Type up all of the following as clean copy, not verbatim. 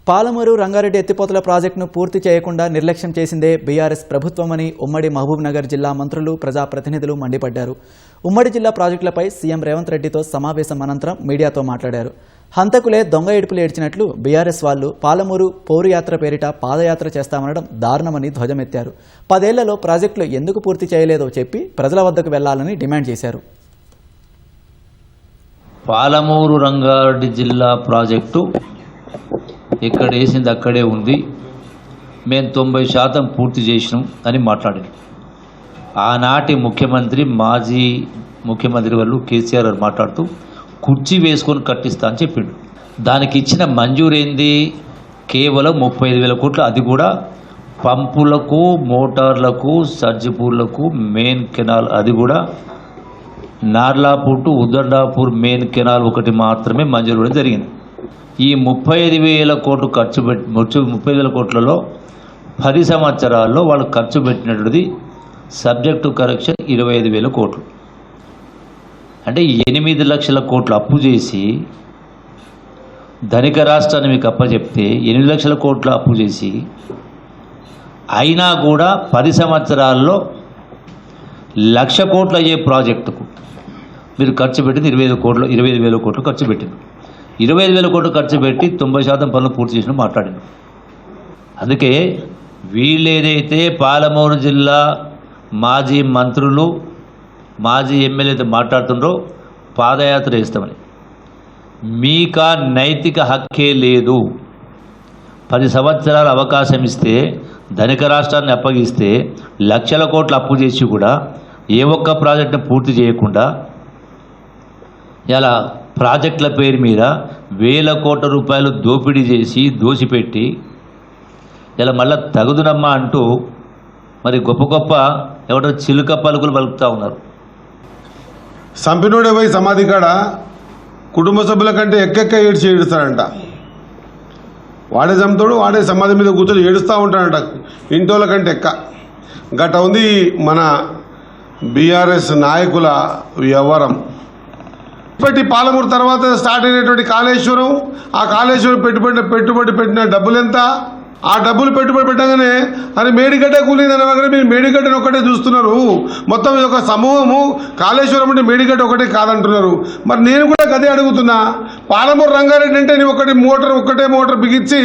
పాలమూరు రంగారెడ్డి ఎత్తిపోతల ప్రాజెక్టును పూర్తి చేయకుండా నిర్లక్ష్యం చేసిందే బీఆర్ఎస్ ప్రభుత్వమని ఉమ్మడి మహబూబ్నగర్ జిల్లా మంత్రులు ప్రజాప్రతినిధులు మండిపడ్డారు. ఉమ్మడి జిల్లా ప్రాజెక్టులపై సీఎం రేవంత్ రెడ్డితో సమావేశం అనంతరం మీడియాతో మాట్లాడారు. హంతకులే దొంగ ఏడుపులు ఏడ్చినట్లు బీఆర్ఎస్ వాళ్లు పాలమూరు పౌరుయాత్ర పేరిట పాదయాత్ర చేస్తామనడం దారుణమని ధ్వజమెత్తారు. 10 ఏళ్లలో ప్రాజెక్టులు ఎందుకు పూర్తి చేయలేదో చెప్పి ప్రజల వద్దకు వెళ్లాలని డిమాండ్ చేశారు. పాలమూరు రంగారెడ్డి జిల్లా ప్రాజెక్టు ఎక్కడ వేసింది అక్కడే ఉంది, మేము 90% పూర్తి చేసినాం అని మాట్లాడారు. ఆనాటి ముఖ్యమంత్రి మాజీ ముఖ్యమంత్రి వాళ్ళు కేసీఆర్ గారు మాట్లాడుతూ కుర్చీ వేసుకొని కట్టిస్తా అని చెప్పిండు. దానికి ఇచ్చిన మంజూరైంది కేవలం 35,000 కోట్లు. అది కూడా పంపులకు, మోటార్లకు, సర్జిపూర్లకు, మెయిన్ కెనాల్, అది కూడా Narlapur to Uddandapur main canal ఒకటి మాత్రమే మంజూరు జరిగింది. ఈ 35,000 కోట్లు ఖర్చు పెట్టి 35,000 కోట్లలో 10 సంవత్సరాల్లో వాళ్ళు ఖర్చు పెట్టినటువంటిది సబ్జెక్ట్ టు కరెక్షన్ 25,000 కోట్లు. అంటే 8 లక్షల కోట్లు అప్పు చేసి ధనిక రాష్ట్రాన్ని మీకు అప్పచెప్తే 8 లక్షల కోట్ల అప్పు చేసి అయినా కూడా 10 సంవత్సరాల్లో 1,00,000 కోట్లు అయ్యే ప్రాజెక్టుకు మీరు ఖర్చు పెట్టింది 25,000 కోట్లు ఖర్చు పెట్టింది. 25,000 కోట్లు ఖర్చు పెట్టి 90% పనులు పూర్తి చేసిన మాట్లాడింది. అందుకే వీళ్ళు ఏదైతే పాలమూరు జిల్లా మాజీ మంత్రులు, మాజీ ఎమ్మెల్యేతో మాట్లాడుతుండ్రో పాదయాత్ర చేస్తామని, మీకా నైతిక హక్కే లేదు. 10 సంవత్సరాల అవకాశం ఇస్తే ధనిక రాష్ట్రాన్ని అప్పగిస్తే 1,00,000 కోట్లు అప్పు చేసి కూడా ఏ ఒక్క ప్రాజెక్టును పూర్తి చేయకుండా ఇలా ప్రాజెక్టుల పేరు మీద 1,000 కోట్ల రూపాయలు దోపిడీ చేసి దోసిపెట్టి ఇలా మళ్ళీ తగుదునమ్మా అంటూ మరి గొప్ప గొప్ప ఎవరో చిలుక పలుకులు పలుకుతూ ఉన్నారు. సంపినోడే పోయి సమాధి కాడ కుటుంబ సభ్యుల కంటే ఏడుస్తాడంట. వాడే చంపుతాడు, వాడే సమాధి మీద కూర్చొని ఏడుస్తూ ఉంటాడంట ఇంటోళ్ళ కంటే గట్ట ఉంది మన బీఆర్ఎస్ నాయకుల వ్యవహారం. ఇప్పటి పాలమూరు తర్వాత స్టార్ట్ అయినటువంటి కాళేశ్వరం, ఆ కాళేశ్వరం పెట్టుబడి పెట్టిన డబ్బులు ఎంత? ఆ డబ్బులు పెట్టుబడి పెట్టగానే అది మేడిగడ్డ కూలిందని మీరు మేడిగడ్డని ఒకటే చూస్తున్నారు. మొత్తం ఇది ఒక సమూహము. కాళేశ్వరం అంటే మేడిగడ్డ ఒకటే కాదంటున్నారు. మరి నేను కూడా గదే అడుగుతున్నా, పాలమూరు రంగారెడ్డి అంటే నేను ఒకటే మోటార్ బిగించి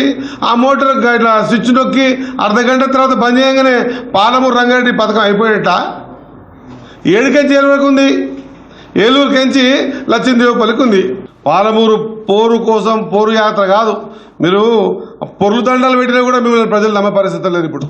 ఆ మోటార్ ఇట్లా స్విచ్ నొక్కి అర్ధగంట తర్వాత బంద్ చేయగానే పాలమూరు రంగారెడ్డి పథకం అయిపోయేట. ఏడుకెంచి వరకు ఉంది, ఏలూరుకెంచి లచ్చిందేవపల్లికి ఉంది. పాలమూరు పోరు కోసం పోరు యాత్ర కాదు. మీరు పొర్లు దండాలు పెట్టినా కూడా మిమ్మల్ని ప్రజలు నమ్మే పరిస్థితి లేదు ఇప్పుడు.